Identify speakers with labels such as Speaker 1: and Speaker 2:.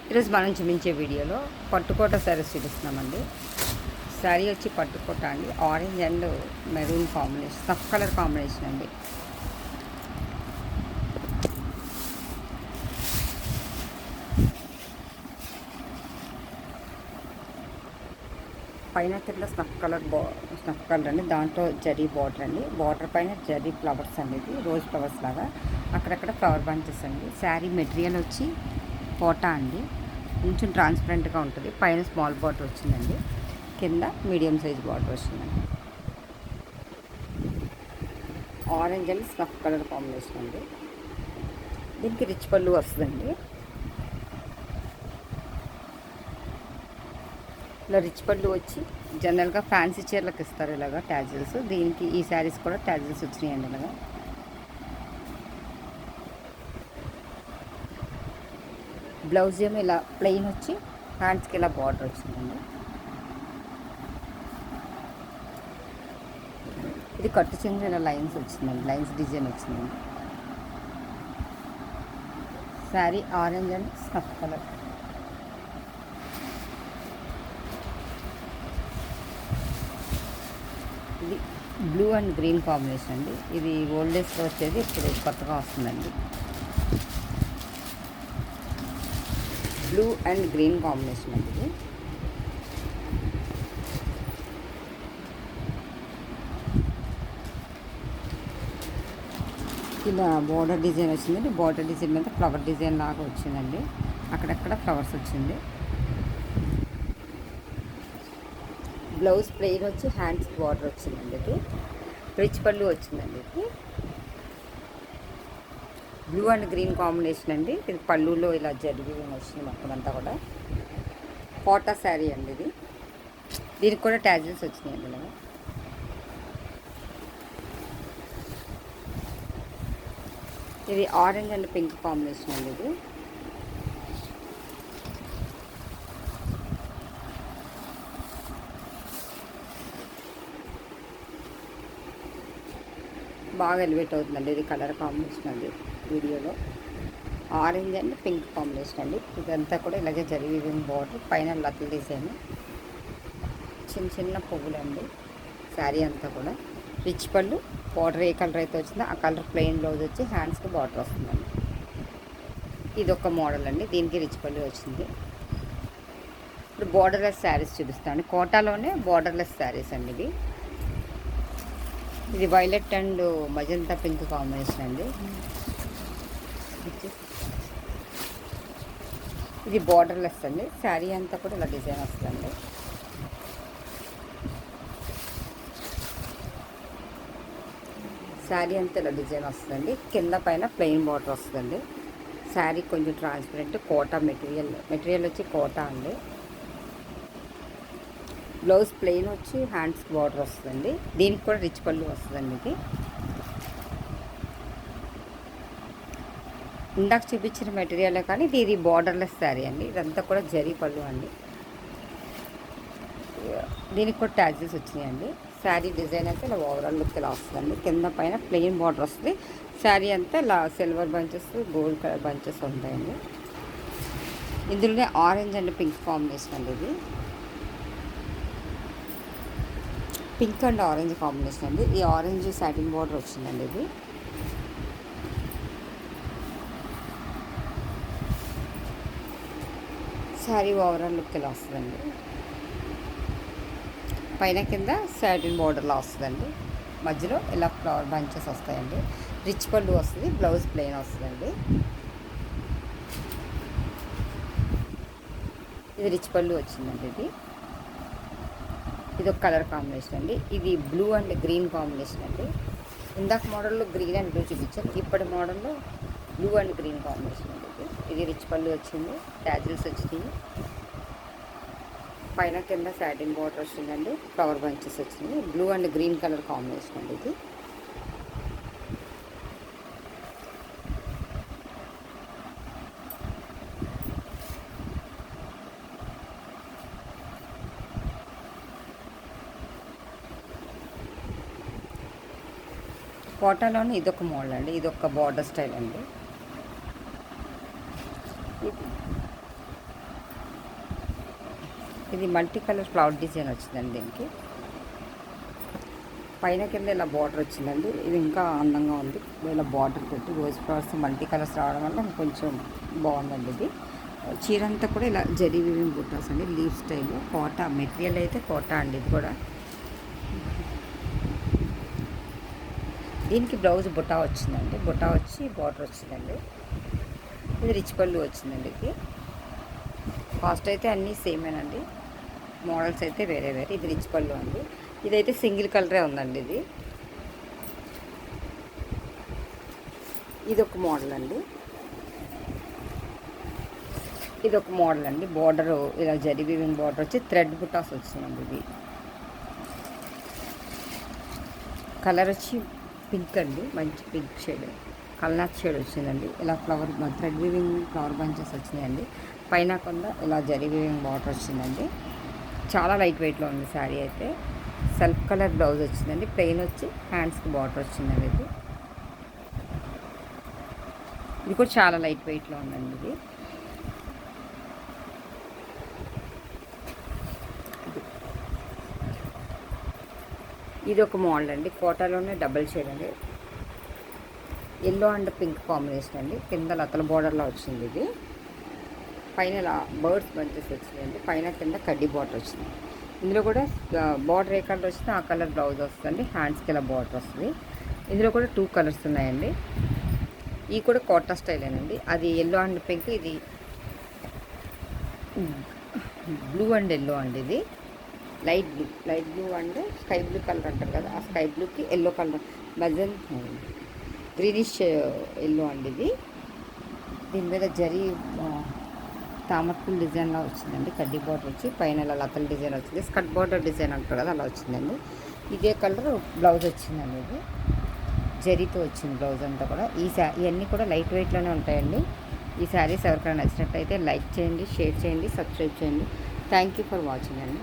Speaker 1: ఈరోజు మనం చూపించే వీడియోలో పట్టుకోట శారీస్ చూపిస్తున్నామండి. శారీ వచ్చి పట్టుకోట అండి, orange and maroon combination, snuff colour combination అండి. పైన కింద స్నఫ్ కలర్ అండి, దాంట్లో జరీ బార్డర్ అండి. బార్డర్ పైన జరీ ఫ్లవర్స్ అండి, ఇది రోజ్ ఫ్లవర్స్ లాగా అక్కడక్కడ ఫ్లవర్ బంచెస్ అండి. శారీ మెటీరియల్ వచ్చి కోటా అండి, కొంచెం ట్రాన్స్పరెంట్గా ఉంటుంది. పైన స్మాల్ బార్డర్ వచ్చిందండి, కింద మీడియం సైజ్ బార్డర్ వచ్చిందండి. Orange and snuff colour combination అండి. దీనికి రిచ్ పళ్ళు వస్తుందండి. ఇలా రిచ్ పళ్ళు వచ్చి జనరల్గా ఫ్యాన్సీ చీరలకు ఇస్తారు ఇలాగా ట్యాజిల్స్. దీనికి ఈ శారీస్ కూడా ట్యాజిల్స్ వచ్చినాయండి. ఇలాగా బ్లౌజ్ ఏమో ఇలా ప్లెయిన్ వచ్చి హ్యాండ్స్కి ఇలా బార్డర్ వచ్చిందండి. ఇది కట్టు చెంగు ఇలా లైన్స్ వచ్చిందండి, లైన్స్ డిజైన్ వచ్చిందండి. Sari orange and snuff colour. ఇది బ్లూ అండ్ గ్రీన్ కాంబినేషన్ అండి. ఇది ఓల్డ్ డేస్లో వచ్చేది, ఇప్పుడు కొత్తగా వస్తుందండి. బ్లూ అండ్ గ్రీన్ కాంబినేషన్ అండి. ఇది ఇలా బోర్డర్ డిజైన్ వచ్చిందండి. బోర్డర్ డిజైన్ మీద ఫ్లవర్ డిజైన్ లాగా వచ్చిందండి, అక్కడక్కడ ఫ్లవర్స్ వచ్చింది. బ్లౌజ్ ప్లెయిన్ వచ్చి హ్యాండ్స్ బార్డర్ వచ్చిందండి. ఇది రిచ్ పళ్ళు వచ్చిందండి. ఇది బ్లూ అండ్ గ్రీన్ కాంబినేషన్ అండి. ఇది పళ్ళులో ఇలా జరిగి వచ్చింది మొత్తం అంతా కూడా. కోటా శారీ అండి ఇది. దీనికి కూడా ట్యాజిల్స్ వచ్చినాయండి. ఇలా ఇది ఆరెంజ్ అండ్ పింక్ కాంబినేషన్ అండి. ఇది బాగా ఎలివేట్ అవుతుందండి. ఇది కలర్ కాంబినేషన్ అండి. వీడియోలో ఆరెంజ్ అండ్ పింక్ కాంబినేషన్ అండి. ఇదంతా కూడా ఇలాగే జరిగి బార్డర్, పైన లతల డిజైన్, చిన్న చిన్న పువ్వులండి. శారీ అంతా కూడా రిచ్ పళ్ళు. బార్డర్ ఏ కలర్ అయితే వచ్చిందో ఆ కలర్ ప్లెయిన్ బ్లౌజ్ వచ్చి హ్యాండ్స్కి బార్డర్ వస్తుందండి. ఇది ఒక మోడల్ అండి, దీనికి రిచ్ పళ్ళు వచ్చింది. ఇప్పుడు బార్డర్లెస్ శారీస్ చూపిస్తాను. కోటాలోనే బార్డర్లెస్ శారీస్ అండి. ఇది violet and magenta pink combination అండి. ఇది బార్డర్లెస్ అండి. శారీ అంతా కూడా ఇలా డిజైన్ వస్తుందండి. శారీ అంతా ఇలా డిజైన్ వస్తుందండి, కింద పైన ప్లెయిన్ బార్డర్ వస్తుందండి. శారీ కొంచెం ట్రాన్స్పరెంట్, కోటా మెటీరియల్ వచ్చి కోటా అండి. బ్లౌజ్ ప్లెయిన్ వచ్చి హ్యాండ్స్కి బార్డర్ వస్తుందండి. దీనికి కూడా రిచ్ పళ్ళు వస్తుందండి. ఇది ఇందాక చూపించిన మెటీరియలే కానీ ఇది బార్డర్లెస్ శారీ అండి. ఇదంతా కూడా జరీ పళ్ళు అండి. దీనికి కూడా ట్యాజిల్స్ వచ్చినాయండి. శారీ డిజైన్ అయితే ఇలా ఓవరాల్ లుక్ ఇలా వస్తుందండి. కింద పైన ప్లెయిన్ బార్డర్ వస్తుంది. శారీ అంతా ఇలా silver bunches, gold colour bunches ఉంటాయండి. ఇందులోనే ఆరెంజ్ అండ్ పింక్ కాంబినేషన్ అండి. ఇది పింక్ అండ్ ఆరెంజ్ కాంబినేషన్ అండి. ఈ ఆరెంజ్ సాటిన్ బార్డర్ వచ్చిందండి. ఇది శారీ ఓవరాల్ లుక్ ఇలా వస్తుందండి. పైన కింద సాటిన్ బార్డర్లా వస్తుందండి. మధ్యలో ఇలా ఫ్లవర్ బంచెస్ వస్తాయండి. రిచ్ పళ్ళు వస్తుంది. బ్లౌజ్ ప్లెయిన్ వస్తుందండి. ఇది రిచ్ పళ్ళు వచ్చిందండి. ఇది ఒక కలర్ కాంబినేషన్ అండి. ఇది బ్లూ అండ్ గ్రీన్ కాంబినేషన్ అండి. ఇందాక మోడల్లో గ్రీన్ అండ్ బ్లూ చూపించాను, ఇప్పటి మోడల్లో బ్లూ అండ్ గ్రీన్ కాంబినేషన్ అండి. ఇది రిచ్ పళ్ళు వచ్చింది, ట్యాజిల్స్ వచ్చినాయి. పైన కింద సాటిన్ బార్డర్ వచ్చిందండి, ఫ్లవర్ బంచెస్ వచ్చింది. Blue and green colour combination అండి. ఇది కోటాలోనే ఇదొక మోడల్ అండి. ఇదొక బార్డర్ స్టైల్ అండి. ఇది మల్టీ కలర్ ఫ్లవర్ డిజైన్ వచ్చిందండి దీనికి. పైన కింద ఇలా బార్డర్ వచ్చిందండి. ఇది ఇంకా అందంగా ఉంది. ఇలా బార్డర్ పెట్టి రోజ్ ఫ్లవర్స్ మల్టీ కలర్స్ రావడం వల్ల కొంచెం బాగుందండి ఇది. చీర అంతా కూడా ఇలా జరీ వీవింగ్ బుట్టాస్ అండి, లీవ్ స్టైల్. కోటా మెటీరియల్ అయితే కోటా అండి ఇది కూడా. దీనికి బ్లౌజ్ బుట్టా వచ్చిందండి. బుట్టా వచ్చి బార్డర్ వచ్చిందండి. ఇది రిచ్ పళ్ళు వచ్చిందండి. ఇది కాస్ట్ అయితే అన్నీ సేమేనండి, మోడల్స్ అయితే వేరే వేరే. ఇది రిచ్ పళ్ళు అండి. ఇదైతే సింగిల్ కలరే ఉందండి. ఇది ఒక మోడల్ అండి. ఇది ఒక మోడల్ అండి. బార్డర్ ఇలా జరీ వీవింగ్ బార్డర్ వచ్చి థ్రెడ్ బుటాస్ వచ్చిందండి. ఇది కలర్ వచ్చి పింక్ అండి, మంచి పింక్ షేడ్, కల్నాథ్ షేడ్ వచ్చిందండి. ఇలా flower thread weaving flower bunches వచ్చినాయండి. పైన కొంత ఇలా జరీ వీవింగ్ బార్డర్ వచ్చిందండి. చాలా లైట్ వెయిట్లో ఉంది శారీ అయితే. సెల్ఫ్ కలర్ బ్లౌజ్ వచ్చిందండి. ప్లెయిన్ వచ్చి హ్యాండ్స్కి బార్డర్ వచ్చిందండి. ఇది కూడా చాలా లైట్ వెయిట్లో ఉందండి. ఇది ఒక మోడల్ అండి. కోటాలోనే డబల్ షేడ్ అండి. ఎల్లో అండ్ పింక్ కాంబినేషన్ అండి. కింద లతల బార్డర్లో వచ్చింది. ఇది పైన ఇలా బర్డ్స్ బంచెస్ వచ్చినాయండి. పైన కింద కడ్డీ బార్డర్ వచ్చింది. ఇందులో కూడా బార్డర్ ఏ కలర్ వచ్చిందో ఆ కలర్ బ్లౌజ్ వస్తుందండి. హ్యాండ్స్కి ఇలా బార్డర్ వస్తుంది. ఇందులో కూడా 2 కలర్స్ ఉన్నాయండి. ఈ కూడా కోటా స్టైలేనండి. అది ఎల్లో అండ్ పింక్, ఇది బ్లూ అండ్ ఎల్లో అండి. ఇది light blue and sky blue colour అంటారు కదా, ఆ స్కై బ్లూకి ఎల్లో కలర్ మజన్ గ్రీనిష్ ఎల్లో అండి. ఇది దీని మీద జరీ తామరపూల్ డిజైన్లా వచ్చిందండి. కడ్డీ బార్డర్ వచ్చి పైన ఇలా లతల డిజైన్ వచ్చింది. స్కర్ట్ బార్డర్ డిజైన్ అంటారు కదా, అలా వచ్చిందండి. ఇదే కలర్ బ్లౌజ్ వచ్చిందండి. ఇది జరీతో వచ్చింది బ్లౌజ్ అంతా కూడా. ఇవన్నీ కూడా లైట్ వెయిట్లోనే ఉంటాయండి. ఈ శారీస్ ఎవరికైనా నచ్చినట్లయితే లైక్ చేయండి, షేర్ చేయండి, సబ్స్క్రైబ్ చేయండి. థ్యాంక్ యూ ఫర్ వాచింగ్ అండి.